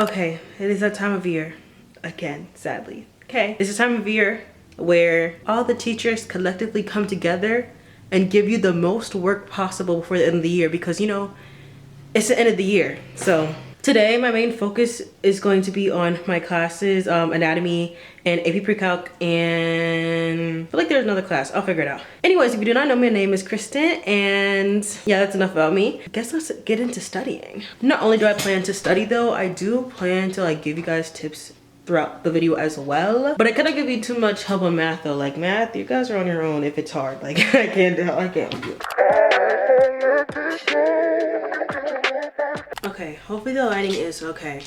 Okay, it is that time of year again, sadly. Okay, it's a time of year where all the teachers collectively come together and give you the most work possible before the end of the year, because you know it's the end of the year. So today my main focus is going to be on my classes, anatomy and AP pre-calc, and I feel like there's another class. I'll figure it out. Anyways, if you do not know, my name is Kristin, and yeah, that's enough about me. I guess let's get into studying. Not only do I plan to study though, I do plan to like give you guys tips throughout the video as well, but I couldn't give you too much help on math though. Like math, you guys are on your own if it's hard. Like I can't do it. Okay, hopefully the lighting is okay,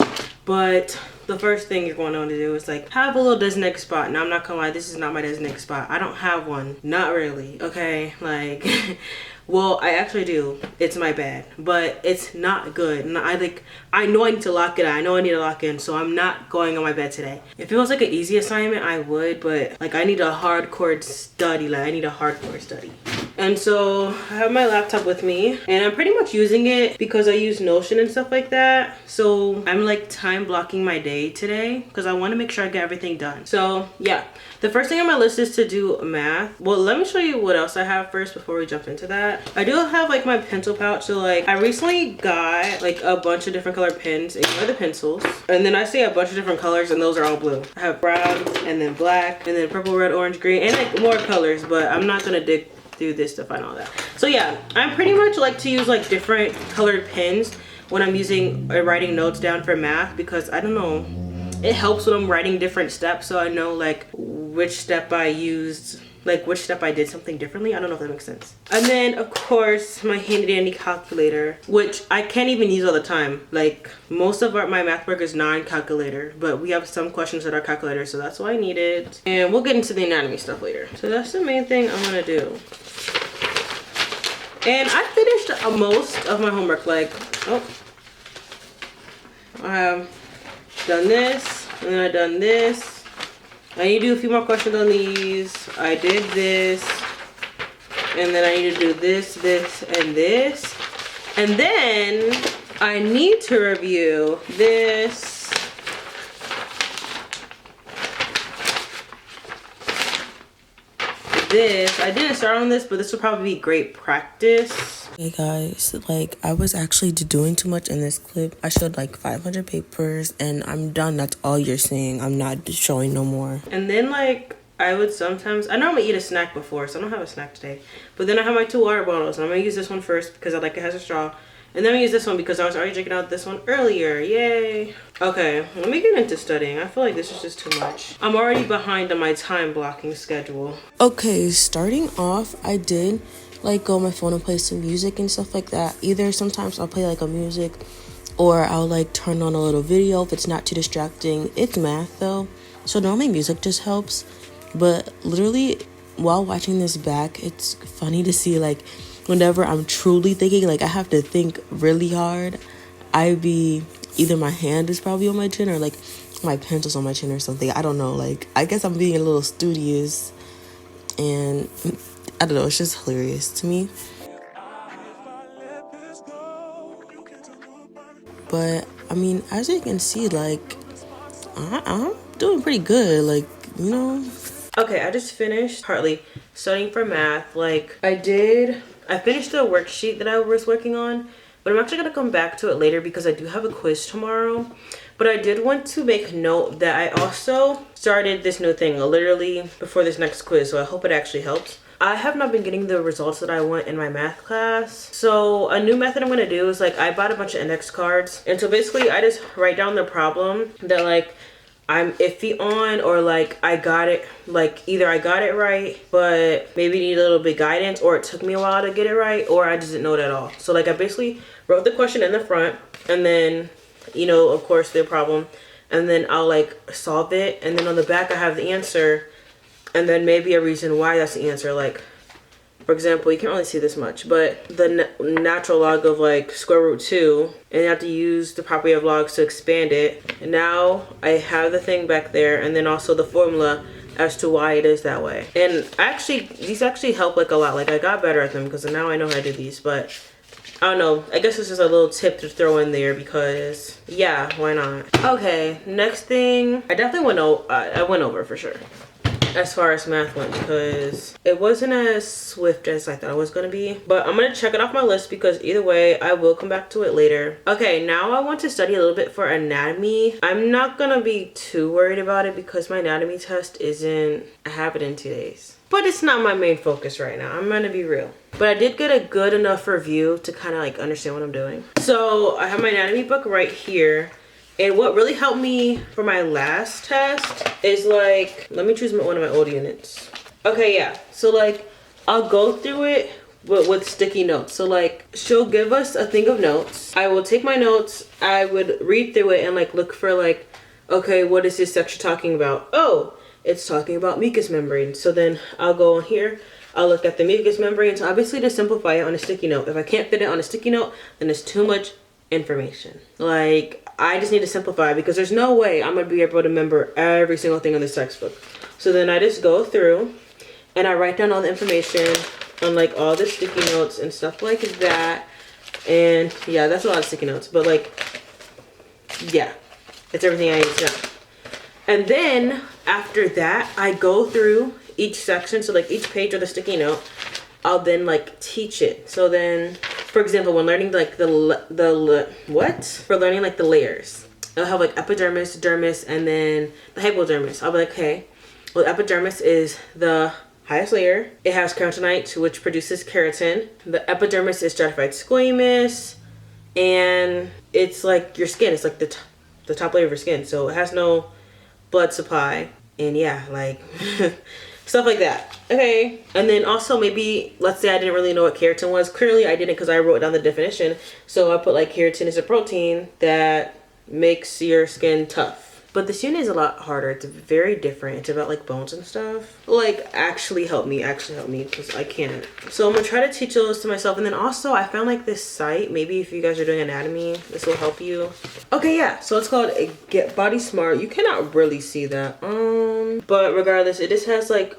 but the first thing you're going to want to do is like have a little designated spot. Now I'm not gonna lie, this is not my designated spot. I don't have one, not really, okay? Like well, I actually do. It's my bed, but it's not good. And I know I need to lock it in. I know I need to lock in, so I'm not going on my bed today. If it was like an easy assignment, I would, but like I need a hardcore study. Like I need a hardcore study. And so I have my laptop with me, and I'm pretty much using it because I use Notion and stuff like that. So I'm like time blocking my day today because I want to make sure I get everything done. So yeah, the first thing on my list is to do math. Well, let me show you what else I have first before we jump into that. I do have like my pencil pouch. So like I recently got like a bunch of different color pens. Ignore the pencils. And then I see a bunch of different colors, and those are all blue. I have brown and then black and then purple, red, orange, green, and like more colors, but I'm not gonna dig through this to find all that. So yeah, I pretty much like to use like different colored pens when I'm using or writing notes down for math, because I don't know, it helps when I'm writing different steps, so I know like which step I used, like which step I did something differently. I don't know if that makes sense. And then of course my handy dandy calculator, which I can't even use all the time. Like most of my math work is non-calculator, but we have some questions that are calculator, so that's why I need it. And we'll get into the anatomy stuff later. So that's the main thing I'm gonna do. And I finished most of my homework. Like, oh, I have done this, and then I've done this. I need to do a few more questions on these. I did this, and then I need to do this, this, and this. And then I need to review this. I didn't start on this, but this will probably be great practice. Hey guys, like I was actually doing too much in this clip. I showed like 500 papers and I'm done. That's all you're seeing. I'm not showing no more. And then like I would sometimes, I normally eat a snack before, so I don't have a snack today, but then I have my 2 water bottles, and I'm gonna use this one first because I like it has a straw. And then we use this one because I was already drinking out this one earlier. Yay. Okay, let me get into studying. I feel like this is just too much. I'm already behind on my time blocking schedule. Okay, starting off, I did like go on my phone and play some music and stuff like that. Either sometimes I'll play like a music, or I'll like turn on a little video if it's not too distracting. It's math though, so normally music just helps. But literally while watching this back, it's funny to see like whenever I'm truly thinking, like I have to think really hard, I be either my hand is probably on my chin or like my pencil's on my chin or something. I don't know, like I guess I'm being a little studious, and I don't know, it's just hilarious to me. But I mean, as you can see, like I'm doing pretty good, like, you know. Okay, I just finished partly studying for math. Like I finished the worksheet that I was working on, but I'm actually going to come back to it later because I do have a quiz tomorrow. But I did want to make note that I also started this new thing literally before this next quiz, so I hope it actually helps. I have not been getting the results that I want in my math class. So a new method I'm going to do is like I bought a bunch of index cards. And so basically I just write down the problem that like I'm iffy on, or like I got it, like either I got it right but maybe need a little bit guidance, or it took me a while to get it right, or I just didn't know it at all. So like I basically wrote the question in the front, and then, you know, of course the problem, and then I'll like solve it, and then on the back I have the answer, and then maybe a reason why that's the answer. Like for example, you can't really see this much, but the natural log of like square root 2, and you have to use the property of logs to expand it. And now I have the thing back there, and then also the formula as to why it is that way. And actually, these actually help like a lot. Like I got better at them because now I know how to do these, but I don't know, I guess this is a little tip to throw in there because yeah, why not? Okay, next thing, I definitely I went over for sure as far as math went because it wasn't as swift as I thought it was gonna be, but I'm gonna check it off my list because either way I will come back to it later. Okay, now I want to study a little bit for anatomy. I'm not gonna be too worried about it because my anatomy test isn't, I have it in 2 days, but it's not my main focus right now. I'm gonna be real, but I did get a good enough review to kind of like understand what I'm doing. So I have my anatomy book right here. And what really helped me for my last test is like, let me choose one of my old units. Okay, yeah, so like I'll go through it with sticky notes. So like she'll give us a thing of notes. I will take my notes, I would read through it and like look for like, okay, what is this section talking about? Oh, it's talking about mucous membrane. So then I'll go on here, I'll look at the mucous membrane. So obviously to simplify it on a sticky note. If I can't fit it on a sticky note, then it's too much information. Like I just need to simplify because there's no way I'm gonna be able to remember every single thing on this textbook. So then I just go through and I write down all the information on like all the sticky notes and stuff like that. And yeah, that's a lot of sticky notes, but like, yeah, it's everything I need to know. And then after that, I go through each section. So like each page of the sticky note, I'll then like teach it. So then, for example, when learning like for learning like the layers, I'll have like epidermis, dermis, and then the hypodermis. I'll be like, okay, well, epidermis is the highest layer. It has keratinite, which produces keratin. The epidermis is stratified squamous, and it's like your skin. It's like the top layer of your skin. So it has no blood supply, and yeah, like stuff like that. Okay, and then also maybe, let's say I didn't really know what keratin was. Clearly I didn't because I wrote down the definition. So I put like keratin is a protein that makes your skin tough. But this unit is a lot harder. It's very different. It's about like bones and stuff. Like actually help me because I can't. So I'm gonna try to teach those to myself. And then also I found like this site, maybe if you guys are doing anatomy, this will help you. Okay, yeah, so it's called Get Body Smart. You cannot really see that. But regardless, it just has like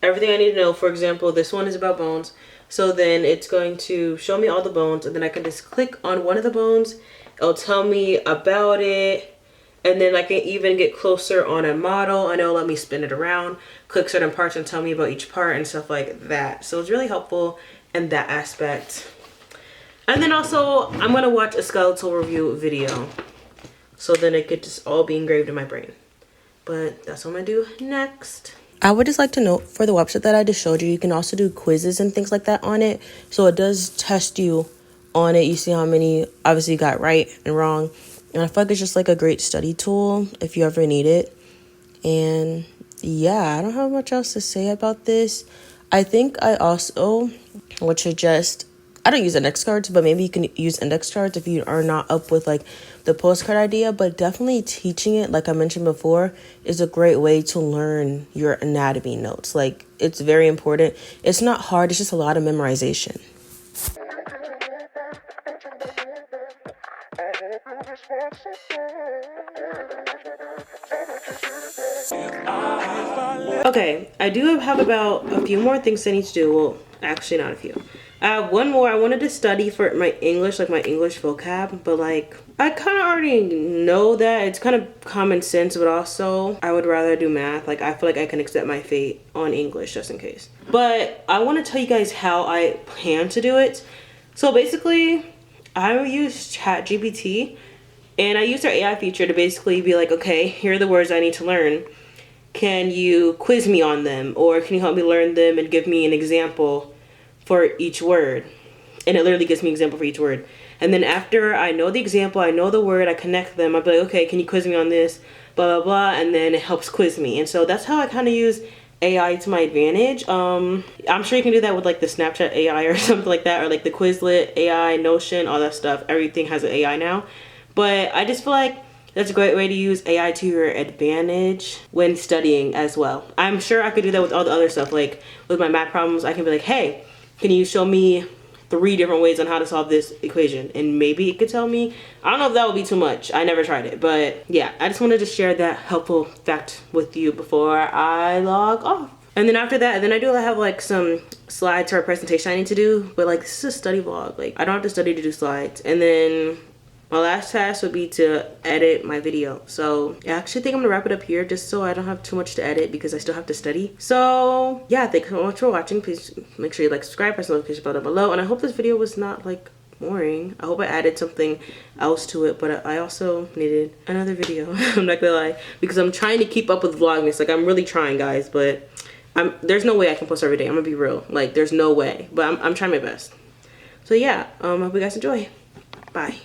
everything I need to know. For example, this one is about bones. So then it's going to show me all the bones, and then I can just click on one of the bones. It'll tell me about it. And then I can even get closer on a model, and it'll let me spin it around, click certain parts and tell me about each part and stuff like that. So it's really helpful in that aspect. And then also I'm gonna watch a skeletal review video, so then it could just all be engraved in my brain. But that's what I'm gonna do next. I would just like to note, for the website that I just showed you, you can also do quizzes and things like that on it. So it does test you on it. You see how many obviously you got right and wrong. And I feel like it's just like a great study tool if you ever need it. And yeah, I don't have much else to say about this. I think I also would suggest, I don't use index cards, but maybe you can use index cards if you are not up with like the postcard idea. But definitely teaching it, like I mentioned before, is a great way to learn your anatomy notes. Like it's very important. It's not hard. It's just a lot of memorization. Okay, I do have about a few more things I need to do. Well, actually not a few. I have one more. I wanted to study for my English, like my English vocab, but like I kind of already know that. It's kind of common sense, but also I would rather do math. Like I feel like I can accept my fate on English just in case. But I want to tell you guys how I plan to do it. So basically, I use ChatGPT, and I use their AI feature to basically be like, okay, here are the words I need to learn. Can you quiz me on them? Or can you help me learn them and give me an example for each word? And it literally gives me an example for each word. And then after I know the example, I know the word, I connect them, I'll be like, okay, can you quiz me on this? Blah, blah, blah. And then it helps quiz me. And so that's how I kind of use AI to my advantage. I'm sure you can do that with like the Snapchat AI or something like that, or like the Quizlet AI, Notion, all that stuff. Everything has an AI now. But I just feel like that's a great way to use AI to your advantage when studying as well. I'm sure I could do that with all the other stuff. Like with my math problems, I can be like, hey, can you show me 3 different ways on how to solve this equation? And maybe it could tell me. I don't know if that would be too much. I never tried it. But yeah, I just wanted to share that helpful fact with you before I log off. And then after that, then I do have like some slides for a presentation I need to do, but like this is a study vlog. Like I don't have to study to do slides. And then my last task would be to edit my video. So I actually think I'm gonna wrap it up here just so I don't have too much to edit because I still have to study. So yeah, thank you so much for watching. Please make sure you like, subscribe, press the notification bell down below. And I hope this video was not like boring. I hope I added something else to it, but I also needed another video. I'm not gonna lie, because I'm trying to keep up with Vlogmas. Like I'm really trying, guys, but there's no way I can post every day. I'm gonna be real. Like there's no way, but I'm trying my best. So yeah, hope you guys enjoy. Bye.